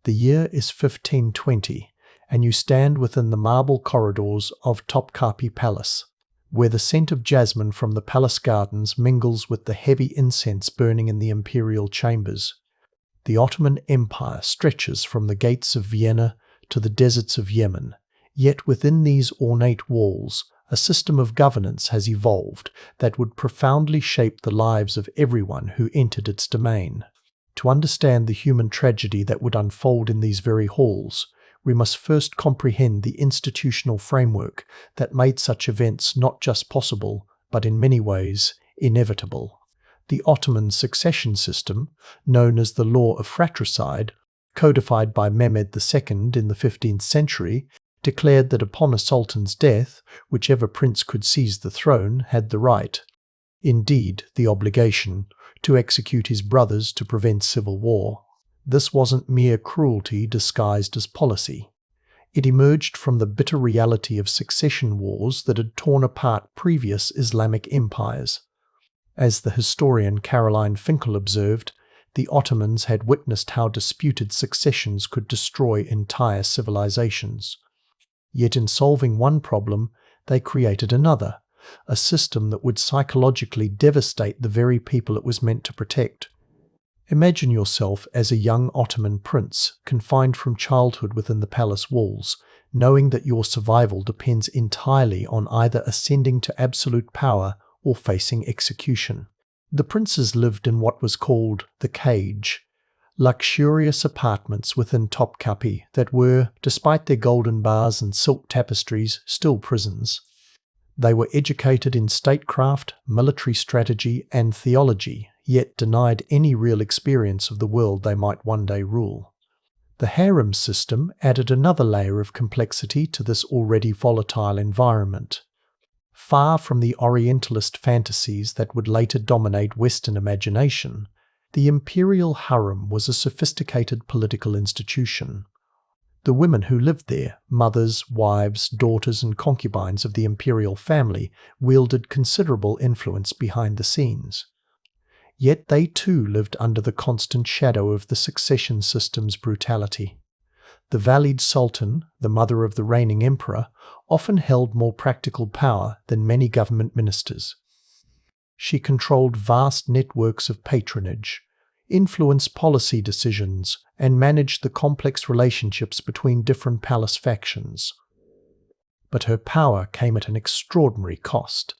The year is 1520, and you stand within the marble corridors of Topkapi Palace, where the scent of jasmine from the palace gardens mingles with the heavy incense burning in the imperial chambers. The Ottoman Empire stretches from the gates of Vienna to the deserts of Yemen, yet within these ornate walls, a system of governance has evolved that would profoundly shape the lives of everyone who entered its domain. To understand the human tragedy that would unfold in these very halls, we must first comprehend the institutional framework that made such events not just possible, but in many ways inevitable. The Ottoman succession system, known as the law of fratricide, codified by Mehmed II in the 15th century, declared that upon a sultan's death, whichever prince could seize the throne had the right, indeed the obligation, to execute his brothers to prevent civil war. This wasn't mere cruelty disguised as policy. It emerged from the bitter reality of succession wars that had torn apart previous Islamic empires. As the historian Caroline Finkel observed, the Ottomans had witnessed how disputed successions could destroy entire civilizations. Yet in solving one problem, they created another, a system that would psychologically devastate the very people it was meant to protect. Imagine yourself as a young Ottoman prince, confined from childhood within the palace walls, knowing that your survival depends entirely on either ascending to absolute power or facing execution. The princes lived in what was called the cage, luxurious apartments within Topkapi that were, despite their golden bars and silk tapestries, still prisons. They were educated in statecraft, military strategy, and theology, yet denied any real experience of the world they might one day rule. The harem system added another layer of complexity to this already volatile environment. Far from the Orientalist fantasies that would later dominate Western imagination, the imperial harem was a sophisticated political institution. The women who lived there, mothers, wives, daughters, and concubines of the imperial family, wielded considerable influence behind the scenes. Yet they too lived under the constant shadow of the succession system's brutality. The Valid Sultan, the mother of the reigning emperor, often held more practical power than many government ministers. She controlled vast networks of patronage, influenced policy decisions, and managed the complex relationships between different palace factions. But her power came at an extraordinary cost.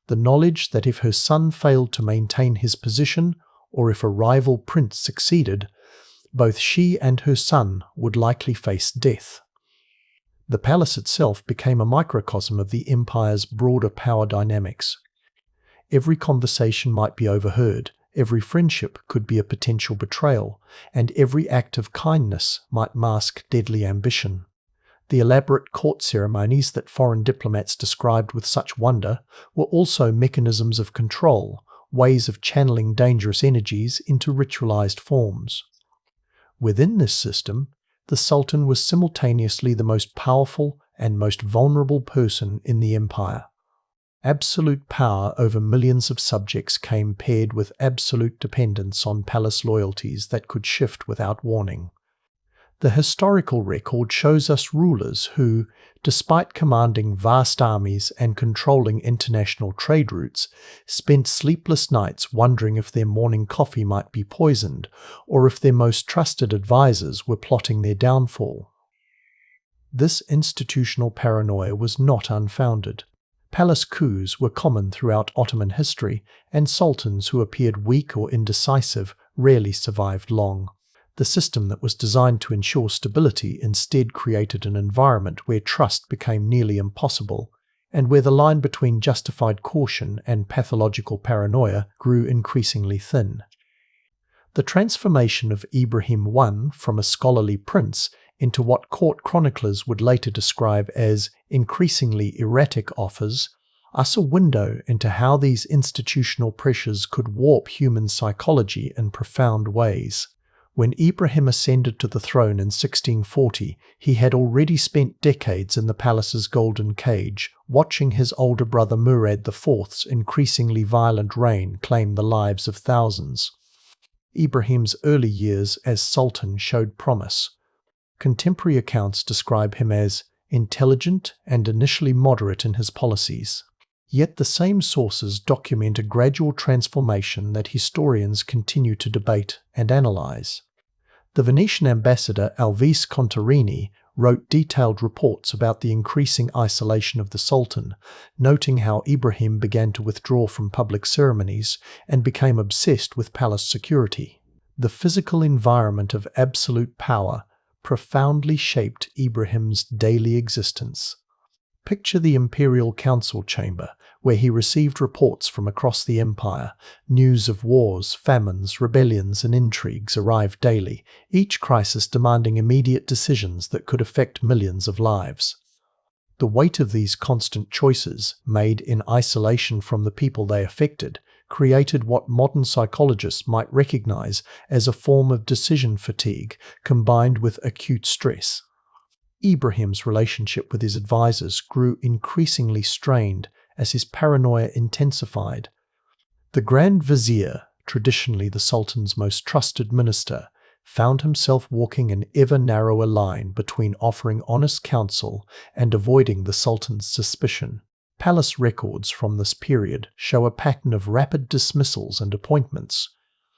The knowledge that if her son failed to maintain his position, or if a rival prince succeeded, both she and her son would likely face death. The palace itself became a microcosm of the empire's broader power dynamics. Every conversation might be overheard, every friendship could be a potential betrayal, and every act of kindness might mask deadly ambition. The elaborate court ceremonies that foreign diplomats described with such wonder were also mechanisms of control, ways of channeling dangerous energies into ritualized forms. Within this system, the Sultan was simultaneously the most powerful and most vulnerable person in the empire. Absolute power over millions of subjects came paired with absolute dependence on palace loyalties that could shift without warning. The historical record shows us rulers who, despite commanding vast armies and controlling international trade routes, spent sleepless nights wondering if their morning coffee might be poisoned, or if their most trusted advisors were plotting their downfall. This institutional paranoia was not unfounded. Palace coups were common throughout Ottoman history, and sultans who appeared weak or indecisive rarely survived long. The system that was designed to ensure stability instead created an environment where trust became nearly impossible, and where the line between justified caution and pathological paranoia grew increasingly thin. The transformation of Ibrahim I from a scholarly prince into what court chroniclers would later describe as increasingly erratic offers us a window into how these institutional pressures could warp human psychology in profound ways. When Ibrahim ascended to the throne in 1640, he had already spent decades in the palace's golden cage, watching his older brother Murad IV's increasingly violent reign claim the lives of thousands. Ibrahim's early years as Sultan showed promise. Contemporary accounts describe him as intelligent and initially moderate in his policies. Yet the same sources document a gradual transformation that historians continue to debate and analyze. The Venetian ambassador Alvise Contarini wrote detailed reports about the increasing isolation of the Sultan, noting how Ibrahim began to withdraw from public ceremonies and became obsessed with palace security. The physical environment of absolute power profoundly shaped Ibrahim's daily existence. Picture the imperial council chamber, where he received reports from across the empire. News of wars, famines, rebellions, and intrigues arrived daily, each crisis demanding immediate decisions that could affect millions of lives. The weight of these constant choices, made in isolation from the people they affected, created what modern psychologists might recognize as a form of decision fatigue combined with acute stress. Ibrahim's relationship with his advisors grew increasingly strained as his paranoia intensified. The Grand Vizier, traditionally the Sultan's most trusted minister, found himself walking an ever narrower line between offering honest counsel and avoiding the Sultan's suspicion. Palace records from this period show a pattern of rapid dismissals and appointments,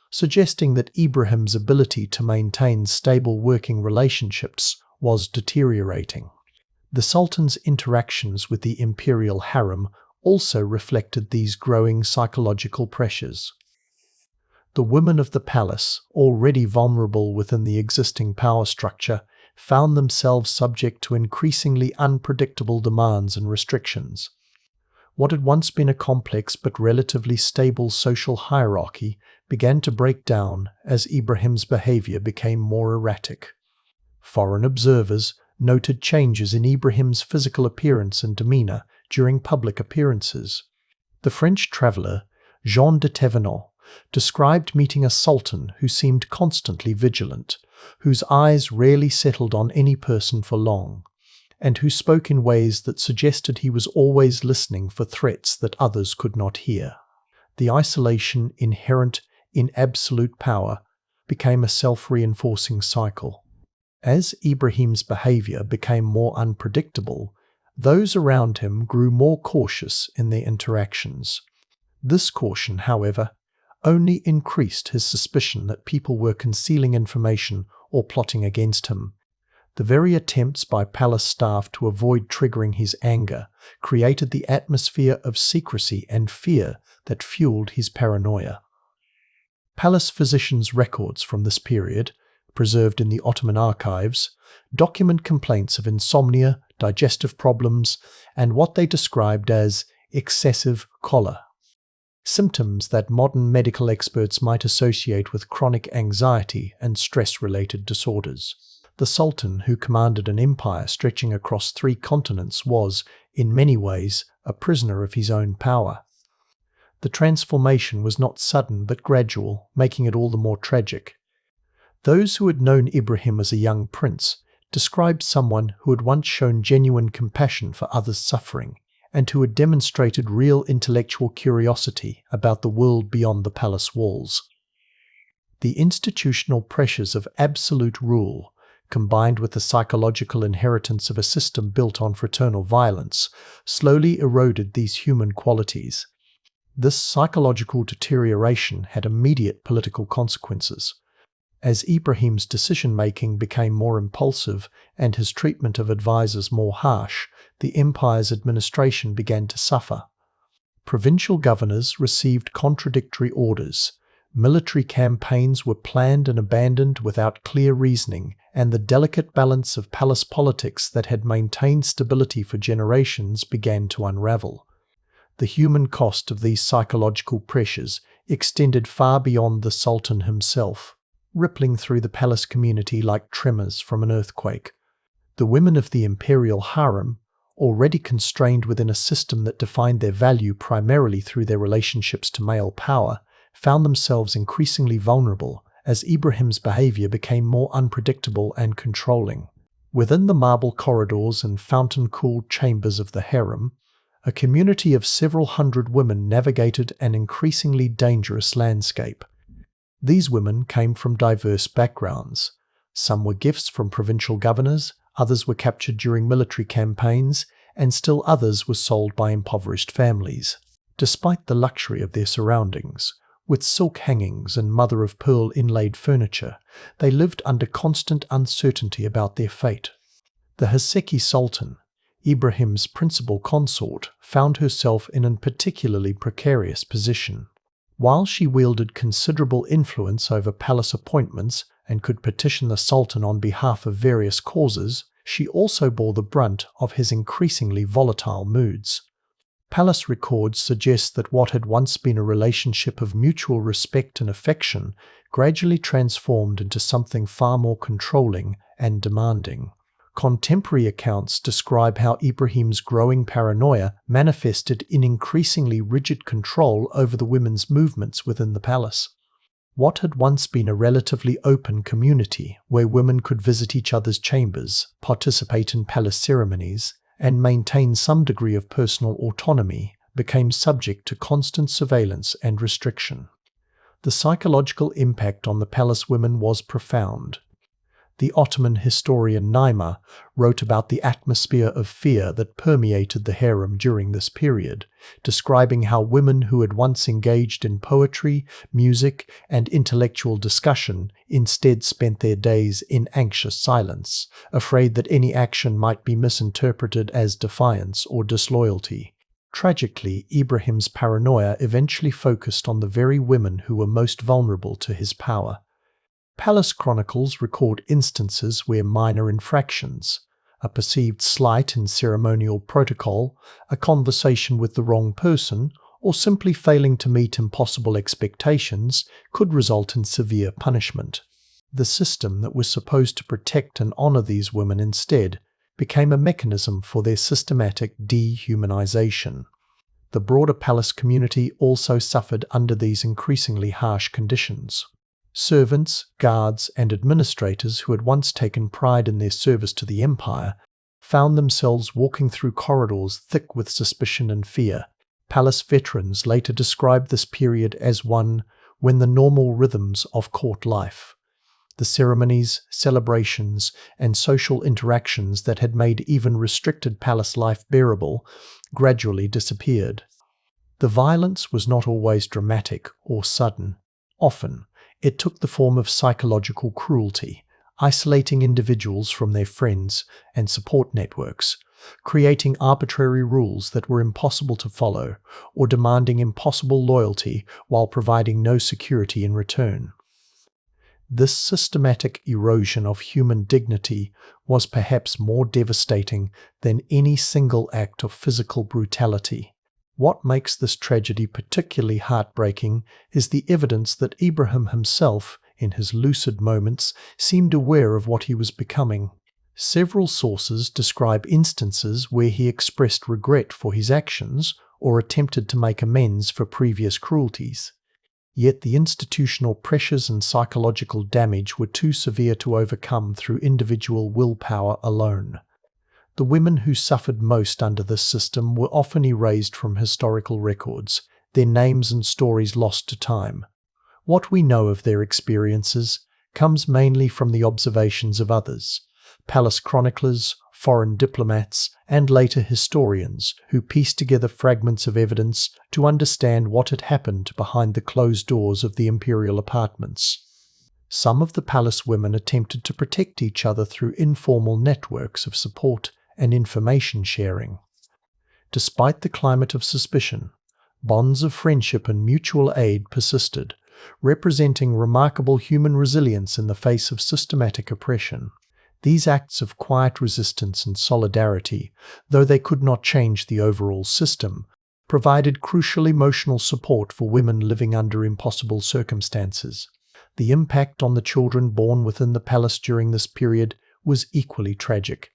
suggesting that Ibrahim's ability to maintain stable working relationships was deteriorating. The Sultan's interactions with the imperial harem also reflected these growing psychological pressures. The women of the palace, already vulnerable within the existing power structure, found themselves subject to increasingly unpredictable demands and restrictions. What had once been a complex but relatively stable social hierarchy began to break down as Ibrahim's behavior became more erratic. Foreign observers noted changes in Ibrahim's physical appearance and demeanor during public appearances. The French traveller Jean de Thévenot described meeting a sultan who seemed constantly vigilant, whose eyes rarely settled on any person for long, and who spoke in ways that suggested he was always listening for threats that others could not hear. The isolation inherent in absolute power became a self-reinforcing cycle. As Ibrahim's behavior became more unpredictable, those around him grew more cautious in their interactions. This caution, however, only increased his suspicion that people were concealing information or plotting against him. The very attempts by palace staff to avoid triggering his anger created the atmosphere of secrecy and fear that fueled his paranoia. Palace physicians' records from this period, preserved in the Ottoman archives, document complaints of insomnia, digestive problems, and what they described as excessive choler. Symptoms that modern medical experts might associate with chronic anxiety and stress-related disorders. The Sultan, who commanded an empire stretching across 3 continents, was, in many ways, a prisoner of his own power. The transformation was not sudden but gradual, making it all the more tragic. Those who had known Ibrahim as a young prince described someone who had once shown genuine compassion for others' suffering, and who had demonstrated real intellectual curiosity about the world beyond the palace walls. The institutional pressures of absolute rule, combined with the psychological inheritance of a system built on fraternal violence, slowly eroded these human qualities. This psychological deterioration had immediate political consequences. As Ibrahim's decision-making became more impulsive and his treatment of advisors more harsh, the empire's administration began to suffer. Provincial governors received contradictory orders, military campaigns were planned and abandoned without clear reasoning, and the delicate balance of palace politics that had maintained stability for generations began to unravel. The human cost of these psychological pressures extended far beyond the Sultan himself, rippling through the palace community like tremors from an earthquake. The women of the imperial harem, already constrained within a system that defined their value primarily through their relationships to male power, found themselves increasingly vulnerable as Ibrahim's behavior became more unpredictable and controlling. Within the marble corridors and fountain-cooled chambers of the harem, a community of several hundred women navigated an increasingly dangerous landscape. These women came from diverse backgrounds. Some were gifts from provincial governors, others were captured during military campaigns, and still others were sold by impoverished families. Despite the luxury of their surroundings, with silk hangings and mother-of-pearl inlaid furniture, they lived under constant uncertainty about their fate. The Haseki Sultan, Ibrahim's principal consort, found herself in a particularly precarious position. While she wielded considerable influence over palace appointments and could petition the Sultan on behalf of various causes, she also bore the brunt of his increasingly volatile moods. Palace records suggest that what had once been a relationship of mutual respect and affection gradually transformed into something far more controlling and demanding. Contemporary accounts describe how Ibrahim's growing paranoia manifested in increasingly rigid control over the women's movements within the palace. What had once been a relatively open community where women could visit each other's chambers, participate in palace ceremonies, and maintain some degree of personal autonomy, became subject to constant surveillance and restriction. The psychological impact on the palace women was profound. The Ottoman historian Naima wrote about the atmosphere of fear that permeated the harem during this period, describing how women who had once engaged in poetry, music, and intellectual discussion instead spent their days in anxious silence, afraid that any action might be misinterpreted as defiance or disloyalty. Tragically, Ibrahim's paranoia eventually focused on the very women who were most vulnerable to his power. Palace chronicles record instances where minor infractions, a perceived slight in ceremonial protocol, a conversation with the wrong person, or simply failing to meet impossible expectations could result in severe punishment. The system that was supposed to protect and honor these women instead became a mechanism for their systematic dehumanization. The broader palace community also suffered under these increasingly harsh conditions. Servants, guards, and administrators who had once taken pride in their service to the empire found themselves walking through corridors thick with suspicion and fear. Palace veterans later described this period as one when the normal rhythms of court life, the ceremonies, celebrations, and social interactions that had made even restricted palace life bearable, gradually disappeared. The violence was not always dramatic or sudden. Often, it took the form of psychological cruelty, isolating individuals from their friends and support networks, creating arbitrary rules that were impossible to follow, or demanding impossible loyalty while providing no security in return. This systematic erosion of human dignity was perhaps more devastating than any single act of physical brutality. What makes this tragedy particularly heartbreaking is the evidence that Ibrahim himself, in his lucid moments, seemed aware of what he was becoming. Several sources describe instances where he expressed regret for his actions or attempted to make amends for previous cruelties. Yet the institutional pressures and psychological damage were too severe to overcome through individual willpower alone. The women who suffered most under this system were often erased from historical records, their names and stories lost to time. What we know of their experiences comes mainly from the observations of others, palace chroniclers, foreign diplomats, and later historians who pieced together fragments of evidence to understand what had happened behind the closed doors of the imperial apartments. Some of the palace women attempted to protect each other through informal networks of support and information sharing. Despite the climate of suspicion, bonds of friendship and mutual aid persisted, representing remarkable human resilience in the face of systematic oppression. These acts of quiet resistance and solidarity, though they could not change the overall system, provided crucial emotional support for women living under impossible circumstances. The impact on the children born within the palace during this period was equally tragic.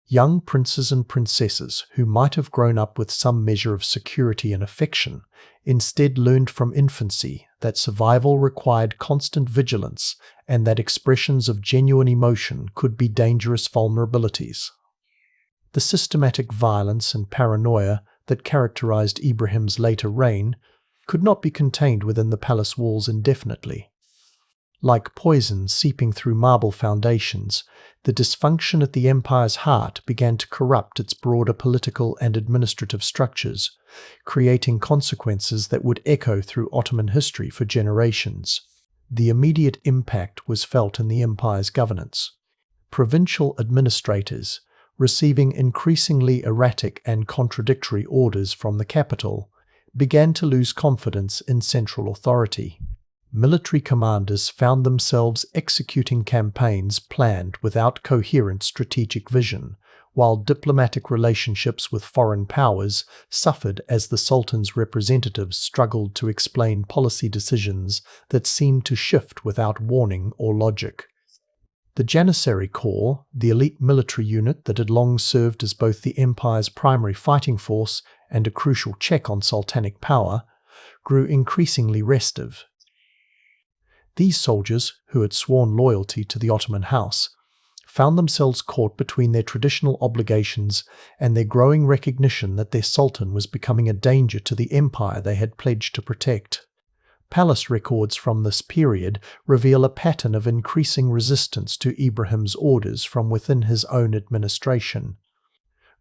Young princes and princesses who might have grown up with some measure of security and affection instead learned from infancy that survival required constant vigilance and that expressions of genuine emotion could be dangerous vulnerabilities. The systematic violence and paranoia that characterized Ibrahim's later reign could not be contained within the palace walls indefinitely. Like poison seeping through marble foundations, the dysfunction at the empire's heart began to corrupt its broader political and administrative structures, creating consequences that would echo through Ottoman history for generations. The immediate impact was felt in the empire's governance. Provincial administrators, receiving increasingly erratic and contradictory orders from the capital, began to lose confidence in central authority. Military commanders found themselves executing campaigns planned without coherent strategic vision, while diplomatic relationships with foreign powers suffered as the Sultan's representatives struggled to explain policy decisions that seemed to shift without warning or logic. The Janissary Corps, the elite military unit that had long served as both the empire's primary fighting force and a crucial check on sultanic power, grew increasingly restive. These soldiers, who had sworn loyalty to the Ottoman house, found themselves caught between their traditional obligations and their growing recognition that their sultan was becoming a danger to the empire they had pledged to protect. Palace records from this period reveal a pattern of increasing resistance to Ibrahim's orders from within his own administration.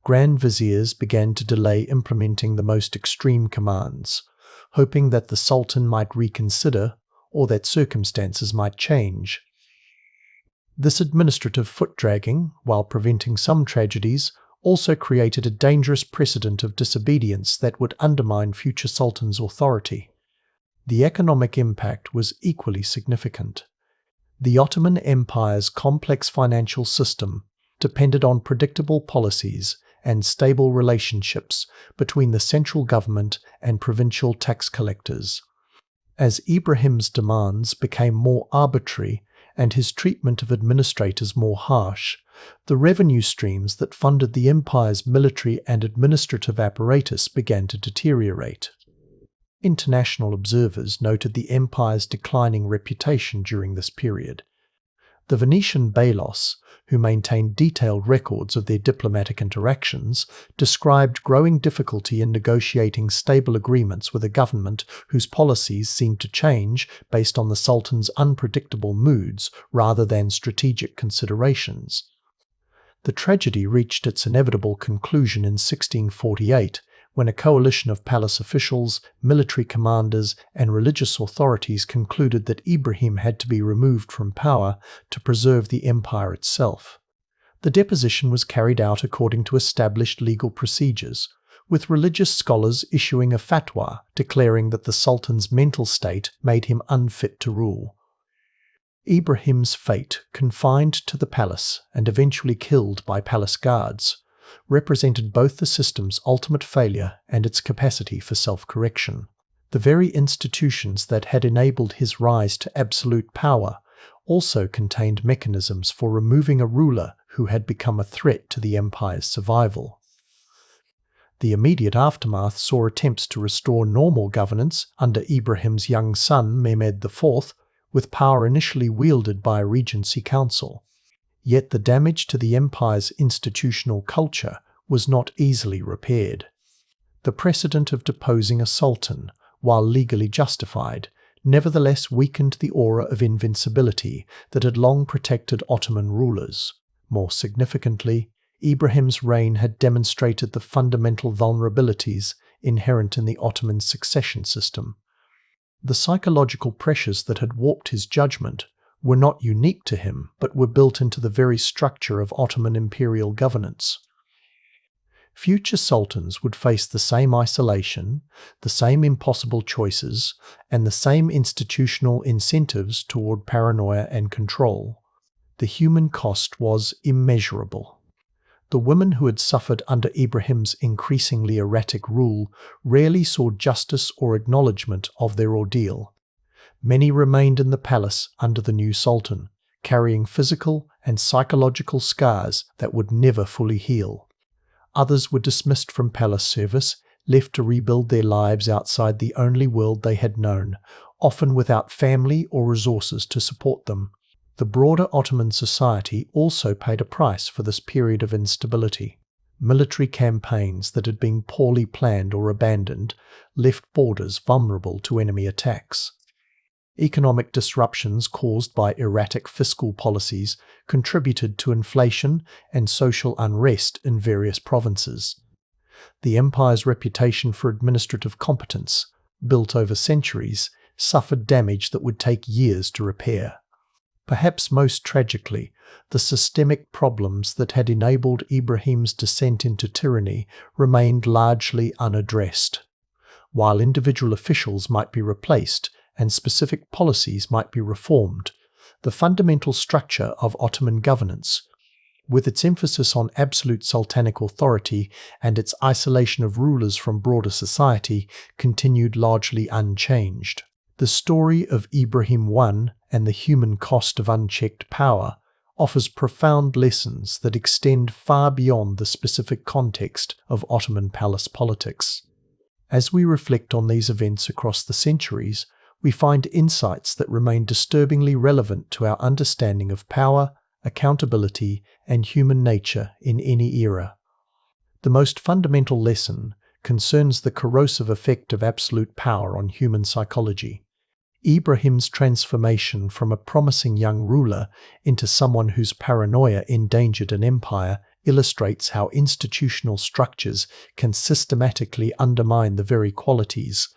Grand viziers began to delay implementing the most extreme commands, hoping that the sultan might reconsider or that circumstances might change. This administrative foot-dragging, while preventing some tragedies, also created a dangerous precedent of disobedience that would undermine future sultans' authority. The economic impact was equally significant. The Ottoman Empire's complex financial system depended on predictable policies and stable relationships between the central government and provincial tax collectors. As Ibrahim's demands became more arbitrary and his treatment of administrators more harsh, the revenue streams that funded the empire's military and administrative apparatus began to deteriorate. International observers noted the empire's declining reputation during this period. The Venetian bailiffs, who maintained detailed records of their diplomatic interactions, described growing difficulty in negotiating stable agreements with a government whose policies seemed to change based on the Sultan's unpredictable moods rather than strategic considerations. The tragedy reached its inevitable conclusion in 1648, when a coalition of palace officials, military commanders, and religious authorities concluded that Ibrahim had to be removed from power to preserve the empire itself. The deposition was carried out according to established legal procedures, with religious scholars issuing a fatwa declaring that the Sultan's mental state made him unfit to rule. Ibrahim's fate, confined to the palace and eventually killed by palace guards, represented both the system's ultimate failure and its capacity for self-correction. The very institutions that had enabled his rise to absolute power also contained mechanisms for removing a ruler who had become a threat to the empire's survival. The immediate aftermath saw attempts to restore normal governance under Ibrahim's young son Mehmed IV, with power initially wielded by a regency council. Yet the damage to the empire's institutional culture was not easily repaired. The precedent of deposing a sultan, while legally justified, nevertheless weakened the aura of invincibility that had long protected Ottoman rulers. More significantly, Ibrahim's reign had demonstrated the fundamental vulnerabilities inherent in the Ottoman succession system. The psychological pressures that had warped his judgment were not unique to him, but were built into the very structure of Ottoman imperial governance. Future sultans would face the same isolation, the same impossible choices, and the same institutional incentives toward paranoia and control. The human cost was immeasurable. The women who had suffered under Ibrahim's increasingly erratic rule rarely saw justice or acknowledgement of their ordeal. Many remained in the palace under the new sultan, carrying physical and psychological scars that would never fully heal. Others were dismissed from palace service, left to rebuild their lives outside the only world they had known, often without family or resources to support them. The broader Ottoman society also paid a price for this period of instability. Military campaigns that had been poorly planned or abandoned left borders vulnerable to enemy attacks. Economic disruptions caused by erratic fiscal policies contributed to inflation and social unrest in various provinces. The empire's reputation for administrative competence, built over centuries, suffered damage that would take years to repair. Perhaps most tragically, the systemic problems that had enabled Ibrahim's descent into tyranny remained largely unaddressed. While individual officials might be replaced and specific policies might be reformed, the fundamental structure of Ottoman governance, with its emphasis on absolute sultanic authority and its isolation of rulers from broader society, continued largely unchanged. The story of Ibrahim I and the human cost of unchecked power offers profound lessons that extend far beyond the specific context of Ottoman palace politics. As we reflect on these events across the centuries, we find insights that remain disturbingly relevant to our understanding of power, accountability, and human nature in any era. The most fundamental lesson concerns the corrosive effect of absolute power on human psychology. Ibrahim's transformation from a promising young ruler into someone whose paranoia endangered an empire illustrates how institutional structures can systematically undermine the very qualities,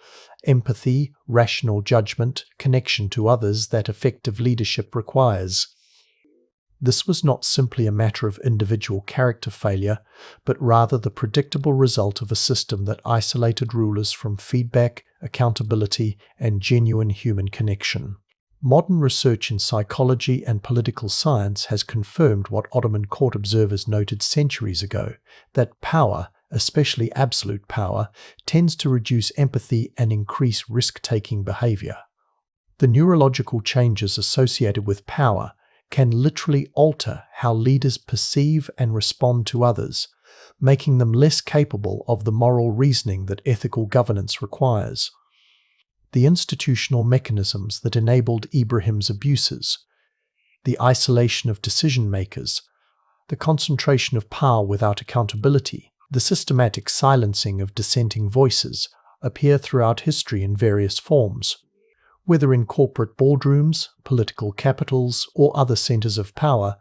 empathy, rational judgment, connection to others that effective leadership requires. This was not simply a matter of individual character failure, but rather the predictable result of a system that isolated rulers from feedback, accountability, and genuine human connection. Modern research in psychology and political science has confirmed what Ottoman court observers noted centuries ago, that power, especially absolute power, tends to reduce empathy and increase risk-taking behavior. The neurological changes associated with power can literally alter how leaders perceive and respond to others, making them less capable of the moral reasoning that ethical governance requires. The institutional mechanisms that enabled Ibrahim's abuses, the isolation of decision-makers, the concentration of power without accountability, the systematic silencing of dissenting voices appear throughout history in various forms. Whether in corporate boardrooms, political capitals, or other centers of power,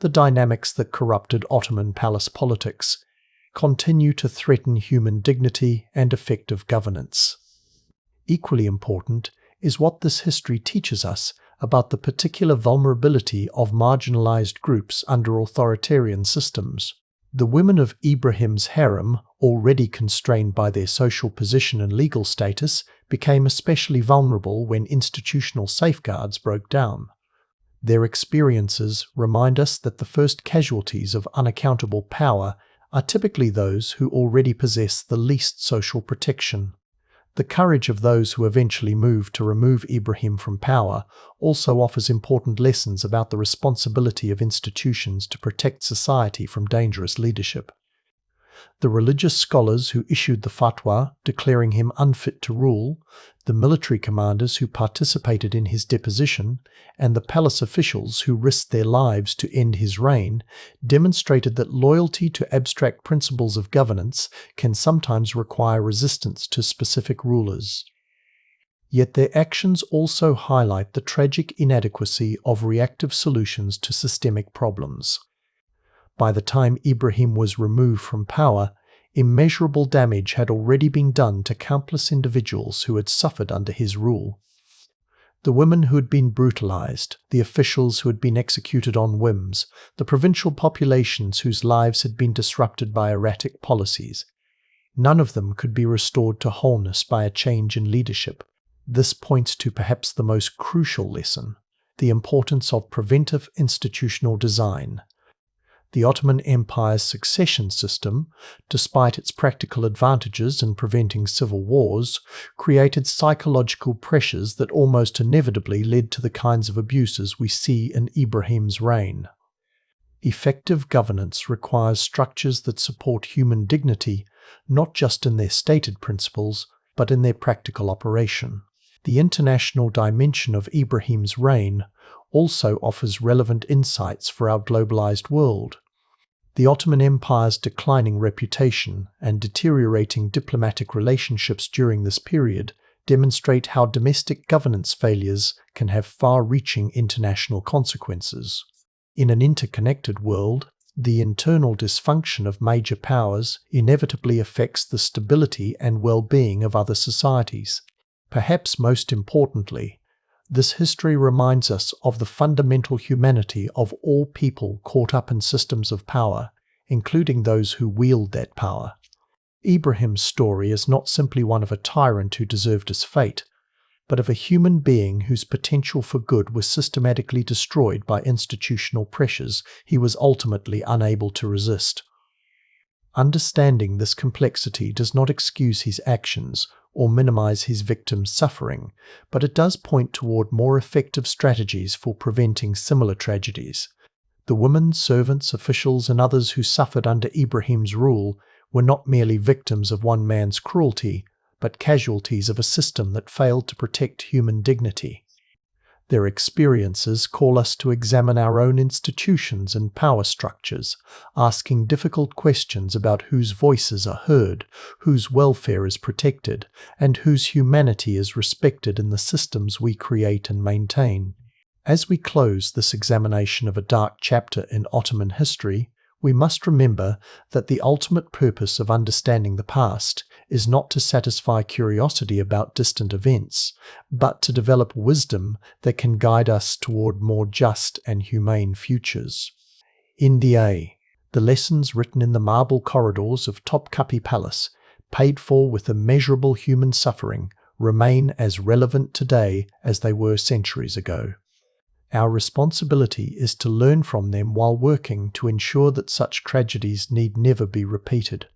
the dynamics that corrupted Ottoman palace politics continue to threaten human dignity and effective governance. Equally important is what this history teaches us about the particular vulnerability of marginalized groups under authoritarian systems. The women of Ibrahim's harem, already constrained by their social position and legal status, became especially vulnerable when institutional safeguards broke down. Their experiences remind us that the first casualties of unaccountable power are typically those who already possess the least social protection. The courage of those who eventually moved to remove Ibrahim from power also offers important lessons about the responsibility of institutions to protect society from dangerous leadership. The religious scholars who issued the fatwa declaring him unfit to rule, the military commanders who participated in his deposition, and the palace officials who risked their lives to end his reign demonstrated that loyalty to abstract principles of governance can sometimes require resistance to specific rulers. Yet their actions also highlight the tragic inadequacy of reactive solutions to systemic problems. By the time Ibrahim was removed from power, immeasurable damage had already been done to countless individuals who had suffered under his rule. The women who had been brutalized, the officials who had been executed on whims, the provincial populations whose lives had been disrupted by erratic policies. None of them could be restored to wholeness by a change in leadership. This points to perhaps the most crucial lesson, the importance of preventive institutional design. The Ottoman Empire's succession system, despite its practical advantages in preventing civil wars, created psychological pressures that almost inevitably led to the kinds of abuses we see in Ibrahim's reign. Effective governance requires structures that support human dignity, not just in their stated principles, but in their practical operation. The international dimension of Ibrahim's reign also offers relevant insights for our globalized world. The Ottoman Empire's declining reputation and deteriorating diplomatic relationships during this period demonstrate how domestic governance failures can have far-reaching international consequences. In an interconnected world, the internal dysfunction of major powers inevitably affects the stability and well-being of other societies. Perhaps most importantly, this history reminds us of the fundamental humanity of all people caught up in systems of power, including those who wield that power. Ibrahim's story is not simply one of a tyrant who deserved his fate, but of a human being whose potential for good was systematically destroyed by institutional pressures he was ultimately unable to resist. Understanding this complexity does not excuse his actions or minimize his victims' suffering, but it does point toward more effective strategies for preventing similar tragedies. The women, servants, officials, and others who suffered under Ibrahim's rule were not merely victims of one man's cruelty, but casualties of a system that failed to protect human dignity. Their experiences call us to examine our own institutions and power structures, asking difficult questions about whose voices are heard, whose welfare is protected, and whose humanity is respected in the systems we create and maintain. As we close this examination of a dark chapter in Ottoman history, we must remember that the ultimate purpose of understanding the past is not to satisfy curiosity about distant events, but to develop wisdom that can guide us toward more just and humane futures. In decay, the lessons written in the marble corridors of Topkapi Palace, paid for with immeasurable human suffering, remain as relevant today as they were centuries ago. Our responsibility is to learn from them while working to ensure that such tragedies need never be repeated.